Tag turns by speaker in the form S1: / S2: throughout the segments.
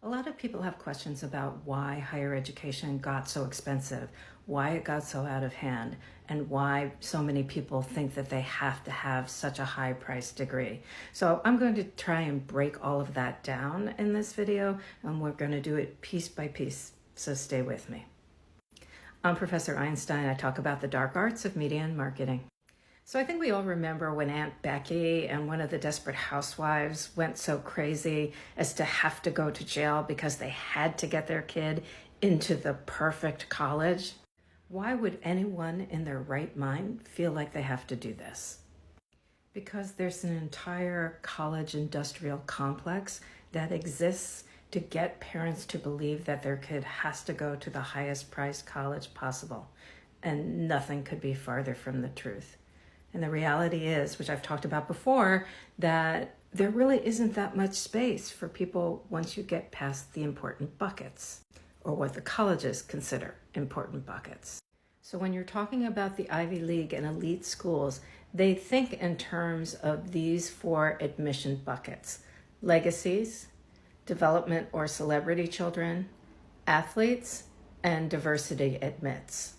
S1: A lot of people have questions about why higher education got so expensive, why it got so out of hand, and why so many people think that they have to have such a high price degree. So I'm going to try and break all of that down in this video, and we're going to do it piece by piece, so stay with me. I'm Professor Einstein. I talk about the dark arts of media and marketing. So I think we all remember when Aunt Becky and one of the Desperate Housewives went so crazy as to have to go to jail because they had to get their kid into the perfect college. Why would anyone in their right mind feel like they have to do this? Because there's an entire college industrial complex that exists to get parents to believe that their kid has to go to the highest priced college possible. And nothing could be farther from the truth. And the reality is, which I've talked about before, that there really isn't that much space for people once you get past the important buckets, or what the colleges consider important buckets. So when you're talking about the Ivy League and elite schools, they think in terms of these four admission buckets: legacies, development or celebrity children, athletes, and diversity admits.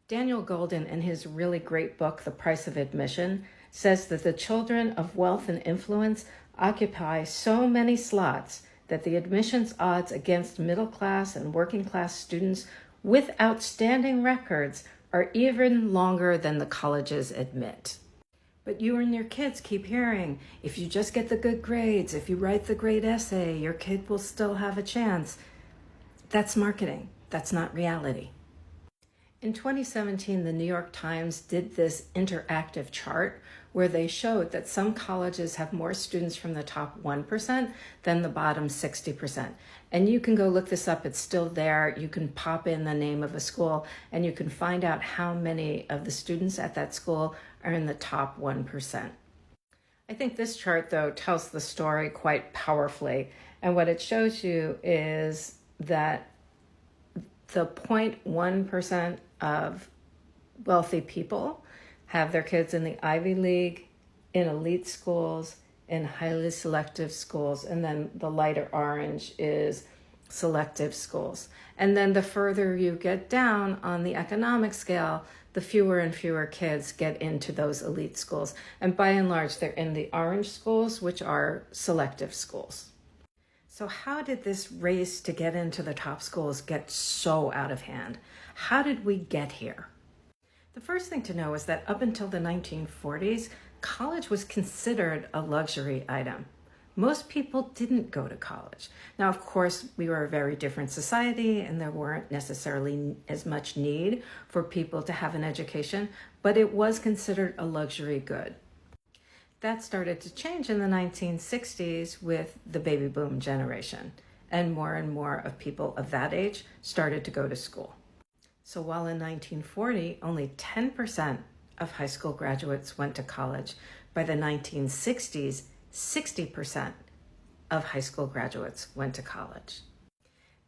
S1: Daniel Goldin, in his really great book, The Price of Admission, says that the children of wealth and influence occupy so many slots that the admissions odds against middle class and working class students with outstanding records are even longer than the colleges admit. But you and your kids keep hearing, if you just get the good grades, if you write the great essay, your kid will still have a chance. That's marketing. That's not reality. In 2017, the New York Times did this interactive chart where they showed that some colleges have more students from the top 1% than the bottom 60%. And you can go look this up. It's still there. You can pop in the name of a school and you can find out how many of the students at that school are in the top 1%. I think this chart, though, tells the story quite powerfully. And what it shows you is that the 0.1% of wealthy people have their kids in the Ivy League, in elite schools, in highly selective schools, and then the lighter orange is selective schools. And then the further you get down on the economic scale, the fewer and fewer kids get into those elite schools. And by and large, they're in the orange schools, which are selective schools. So how did this race to get into the top schools get so out of hand? How did we get here? The first thing to know is that up until the 1940s, college was considered a luxury item. Most people didn't go to college. Now, of course, we were a very different society and there weren't necessarily as much need for people to have an education, but it was considered a luxury good. That started to change in the 1960s with the baby boom generation, and more of people of that age started to go to school. So while in 1940, only 10% of high school graduates went to college, by the 1960s, 60% of high school graduates went to college.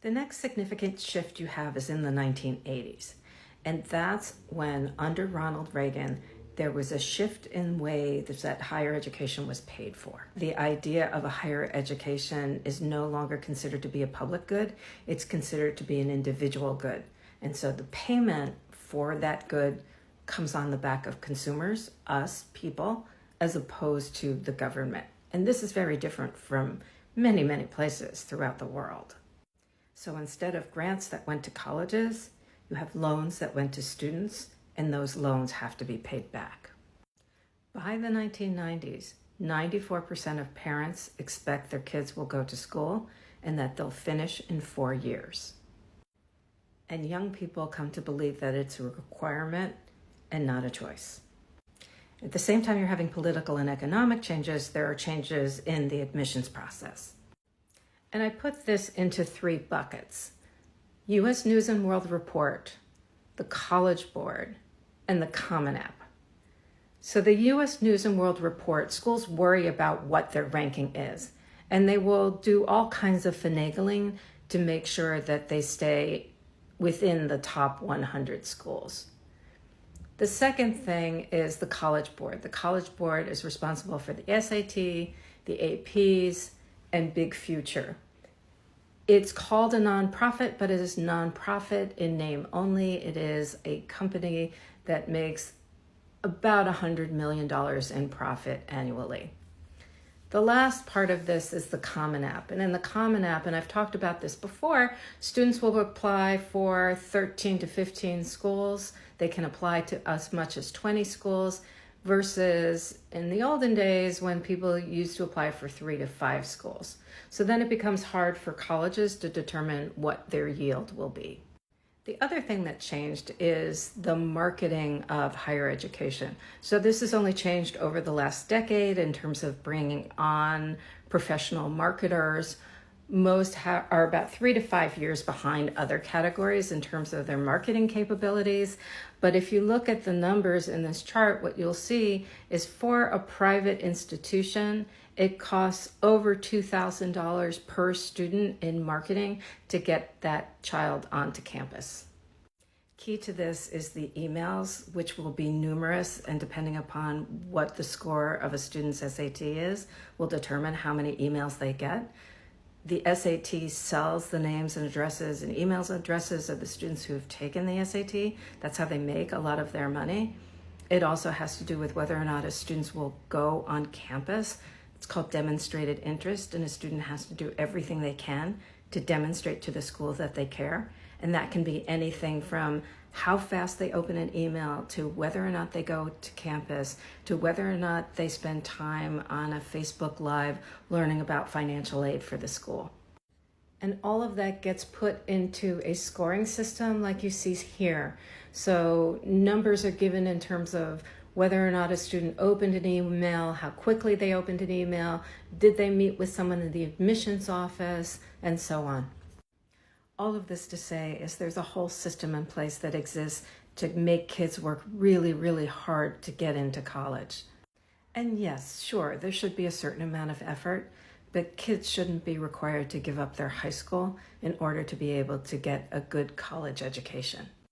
S1: The next significant shift you have is in the 1980s, and that's when, under Ronald Reagan, there was a shift in ways that higher education was paid for. The idea of a higher education is no longer considered to be a public good. It's considered to be an individual good. And so the payment for that good comes on the back of consumers, us, people, as opposed to the government. And this is very different from many, many places throughout the world. So instead of grants that went to colleges, you have loans that went to students, and those loans have to be paid back. By the 1990s, 94% of parents expect their kids will go to school and that they'll finish in 4 years. And young people come to believe that it's a requirement and not a choice. At the same time you're having political and economic changes, there are changes in the admissions process. And I put this into 3 buckets: U.S. News and World Report, the College Board, and the Common App. So the U.S. News and World Report, schools worry about what their ranking is, and they will do all kinds of finagling to make sure that they stay within the top 100 schools. The second thing is the College Board. The College Board is responsible for the SAT, the APs, and Big Future. It's called a nonprofit, but it is nonprofit in name only. It is a company that makes about $100 million in profit annually. The last part of this is the Common App. And in the Common App, and I've talked about this before, students will apply for 13 to 15 schools. They can apply to as much as 20 schools versus in the olden days when people used to apply for 3 to 5 schools. So then it becomes hard for colleges to determine what their yield will be. The other thing that changed is the marketing of higher education. So this has only changed over the last decade in terms of bringing on professional marketers. Most are about 3 to 5 years behind other categories in terms of their marketing capabilities. But if you look at the numbers in this chart, what you'll see is for a private institution, it costs over $2,000 per student in marketing to get that child onto campus. Key to this is the emails, which will be numerous, and depending upon what the score of a student's SAT is, will determine how many emails they get. The SAT sells the names and addresses and emails addresses of the students who have taken the SAT. That's how they make a lot of their money. It also has to do with whether or not a student will go on campus. It's called demonstrated interest, and a student has to do everything they can to demonstrate to the school that they care. And that can be anything from how fast they open an email to whether or not they go to campus to whether or not they spend time on a Facebook Live learning about financial aid for the school. And all of that gets put into a scoring system like you see here. So numbers are given in terms of whether or not a student opened an email, how quickly they opened an email, did they meet with someone in the admissions office, and so on. All of this to say is there's a whole system in place that exists to make kids work really, really hard to get into college. And yes, sure, there should be a certain amount of effort, but kids shouldn't be required to give up their high school in order to be able to get a good college education.